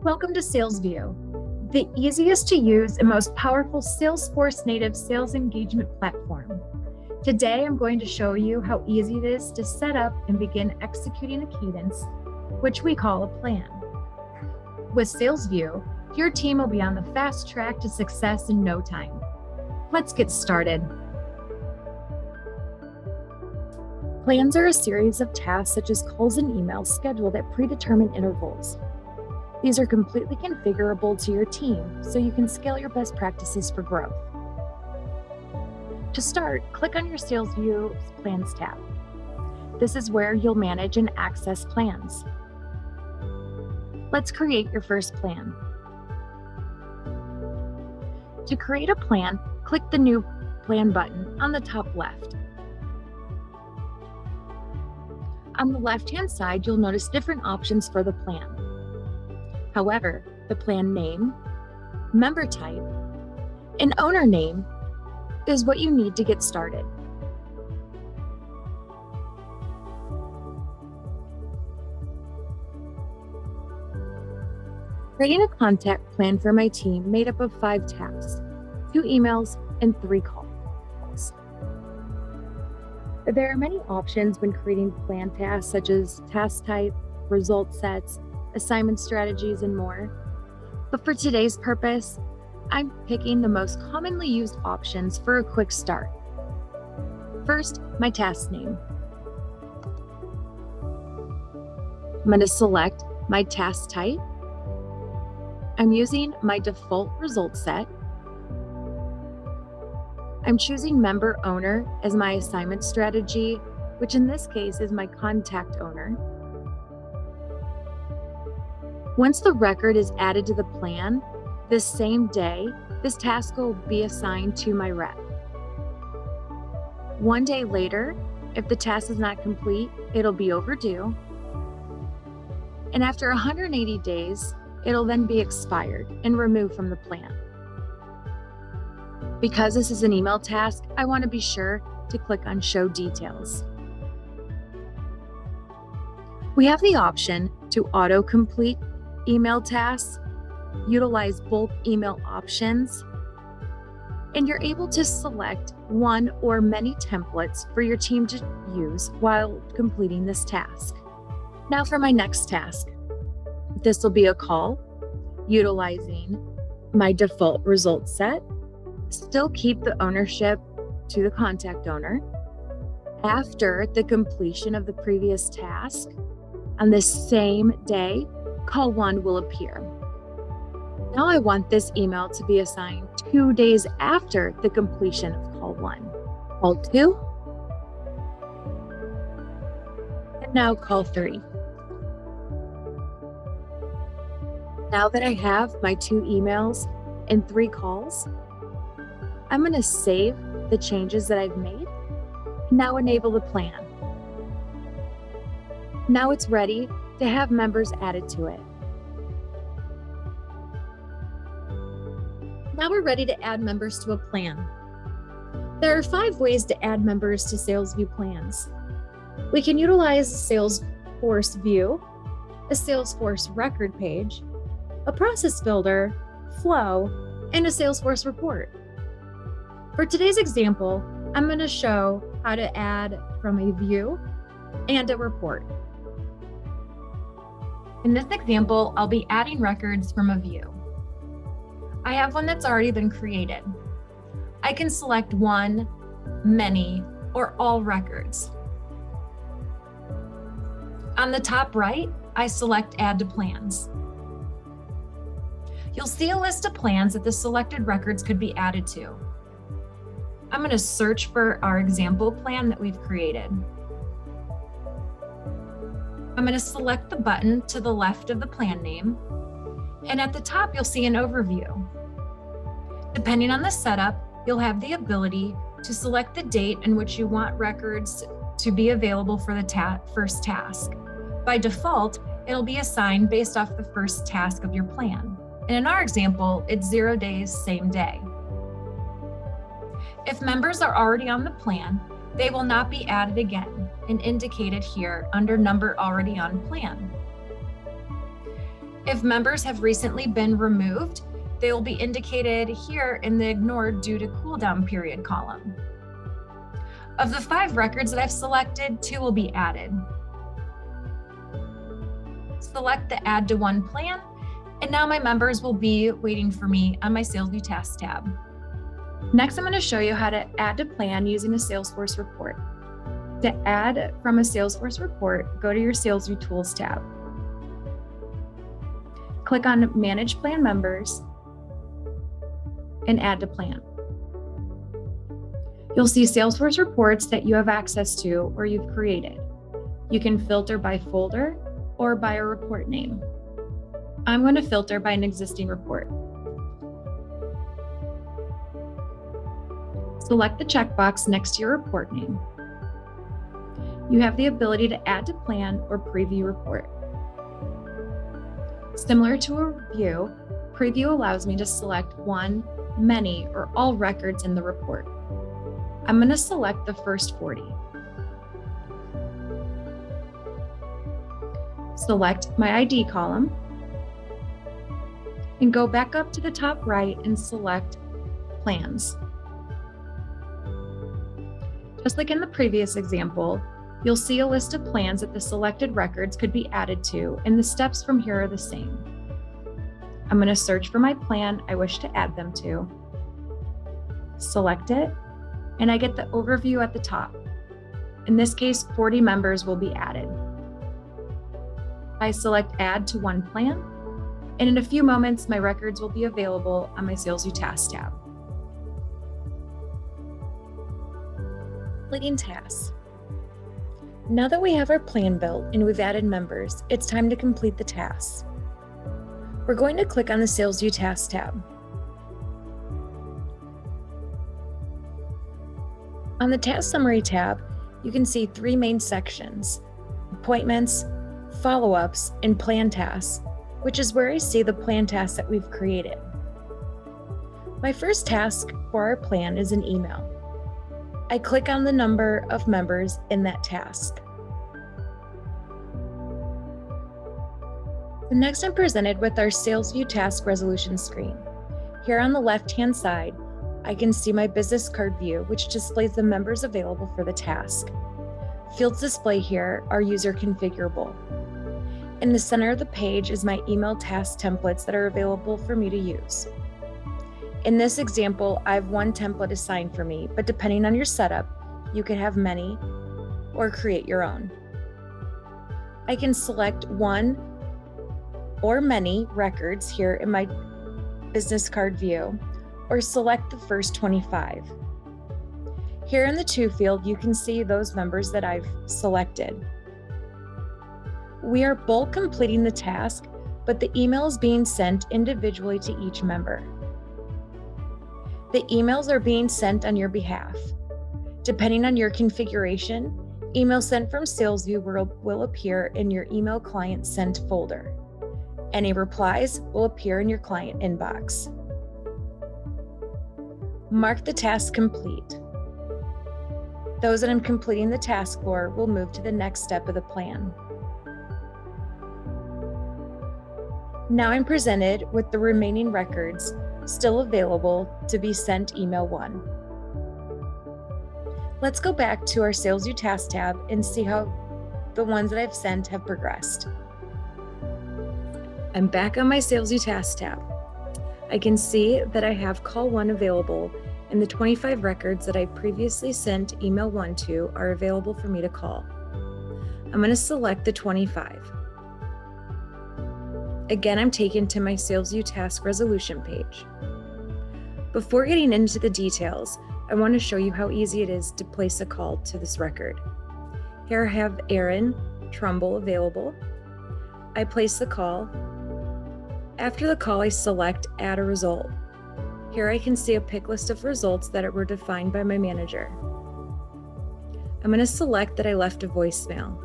Welcome to Salesvue, the easiest to use and most powerful Salesforce native sales engagement platform. Today, I'm going to show you how easy it is to set up and begin executing a cadence, which we call a plan. With Salesvue, your team will be on the fast track to success in no time. Let's get started. Plans are a series of tasks such as calls and emails scheduled at predetermined intervals. These are completely configurable to your team, so you can scale your best practices for growth. To start, click on your Salesvue Plans tab. This is where you'll manage and access plans. Let's create your first plan. To create a plan, click the New Plan button on the top left. On the left-hand side, you'll notice different options for the plan. However, the plan name, member type, and owner name is what you need to get started. Creating a contact plan for my team made up of 5 tasks, 2 emails, and 3 calls. There are many options when creating plan tasks, such as task type, result sets, assignment strategies, and more. But for today's purpose, I'm picking the most commonly used options for a quick start. First, my task name. I'm going to select my task type. I'm using my default result set. I'm choosing member owner as my assignment strategy, which in this case is my contact owner. Once the record is added to the plan, this same day, this task will be assigned to my rep. One day later, if the task is not complete, it'll be overdue. And after 180 days, it'll then be expired and removed from the plan. Because this is an email task, I want to be sure to click on Show Details. We have the option to auto-complete email tasks, utilize bulk email options, and you're able to select one or many templates for your team to use while completing this task. Now for my next task. This will be a call utilizing my default result set. Still keep the ownership to the contact owner. After the completion of the previous task, on the same day, call 1 will appear. Now I want this email to be assigned 2 days after the completion of call 1. Call 2, and now call 3. Now that I have my 2 emails and 3 calls, I'm going to save the changes that I've made, and now enable the plan. Now it's ready to have members added to it. Now we're ready to add members to a plan. There are 5 ways to add members to Salesvue plans. We can utilize a Salesforce view, a Salesforce record page, a process builder, flow, and a Salesforce report. For today's example, I'm going to show how to add from a view and a report. In this example, I'll be adding records from a view. I have one that's already been created. I can select one, many, or all records. On the top right, I select Add to Plans. You'll see a list of plans that the selected records could be added to. I'm going to search for our example plan that we've created. I'm going to select the button to the left of the plan name, and at the top you'll see an overview. Depending on the setup, you'll have the ability to select the date in which you want records to be available for the first task. By default, it'll be assigned based off the first task of your plan. And in our example, it's 0 days, same day. If members are already on the plan, they will not be added again and indicated here under number already on plan. If members have recently been removed, they will be indicated here in the ignored due to cooldown period column. Of the 5 records that I've selected, 2 will be added. Select the Add to One plan, and now my members will be waiting for me on my Salesvue Tasks tab. Next, I'm going to show you how to add to plan using a Salesforce report. To add from a Salesforce report, go to your Salesvue Tools tab. Click on Manage Plan Members and Add to Plan. You'll see Salesforce reports that you have access to or you've created. You can filter by folder or by a report name. I'm going to filter by an existing report. Select the checkbox next to your report name. You have the ability to add to plan or preview report. Similar to a review, preview allows me to select one, many, or all records in the report. I'm going to select the first 40. Select my ID column and go back up to the top right and select Plans. Just like in the previous example, you'll see a list of plans that the selected records could be added to, and the steps from here are the same. I'm going to search for my plan I wish to add them to, select it, and I get the overview at the top. In this case, 40 members will be added. I select Add to One plan, and in a few moments, my records will be available on my Salesvue Tasks tab. Completing tasks. Now that we have our plan built and we've added members, it's time to complete the tasks. We're going to click on the Salesvue Tasks tab. On the Task Summary tab, you can see 3 main sections: appointments, follow-ups, and plan tasks, which is where I see the plan tasks that we've created. My first task for our plan is an email. I click on the number of members in that task. Next, I'm presented with our Salesvue task resolution screen. Here on the left-hand side, I can see my business card view, which displays the members available for the task. Fields displayed here are user configurable. In the center of the page is my email task templates that are available for me to use. In this example, I have 1 template assigned for me, but depending on your setup, you can have many or create your own. I can select 1 or many records here in my business card view, or select the first 25. Here in the To field, you can see those members that I've selected. We are both completing the task, but the email is being sent individually to each member. The emails are being sent on your behalf. Depending on your configuration, emails sent from Salesvue will appear in your email client sent folder. Any replies will appear in your client inbox. Mark the task complete. Those that I'm completing the task for will move to the next step of the plan. Now I'm presented with the remaining records still available to be sent email 1. Let's go back to our Salesvue Tasks tab and see how the ones that I've sent have progressed. I'm back on my Salesvue Tasks tab. I can see that I have call 1 available, and the 25 records that I previously sent email 1 to are available for me to call. I'm going to select the 25. Again, I'm taken to my Salesvue task resolution page. Before getting into the details, I want to show you how easy it is to place a call to this record. Here I have Aaron Trumbull available. I place the call. After the call, I select Add a Result. Here I can see a pick list of results that were defined by my manager. I'm going to select that I left a voicemail.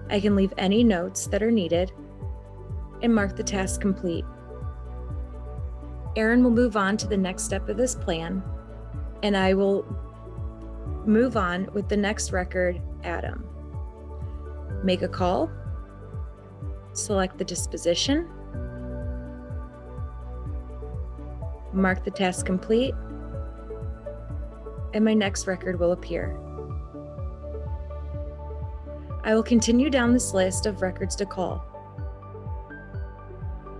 I can leave any notes that are needed and mark the task complete. Aaron will move on to the next step of this plan, and I will move on with the next record, Adam. Make a call, select the disposition, mark the task complete, and my next record will appear. I will continue down this list of records to call.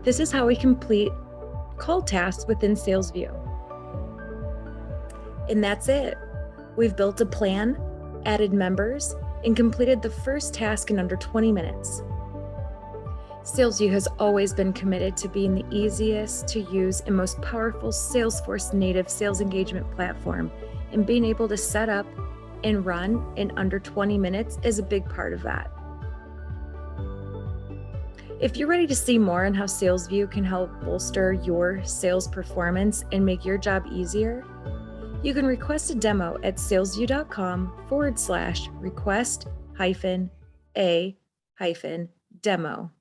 This is how we complete call tasks within Salesvue. And that's it. We've built a plan, added members, and completed the first task in under 20 minutes. Salesvue has always been committed to being the easiest to use and most powerful Salesforce native sales engagement platform, and being able to set up and run in under 20 minutes is a big part of that. If you're ready to see more on how Salesvue can help bolster your sales performance and make your job easier, you can request a demo at salesvue.com/request-a-demo.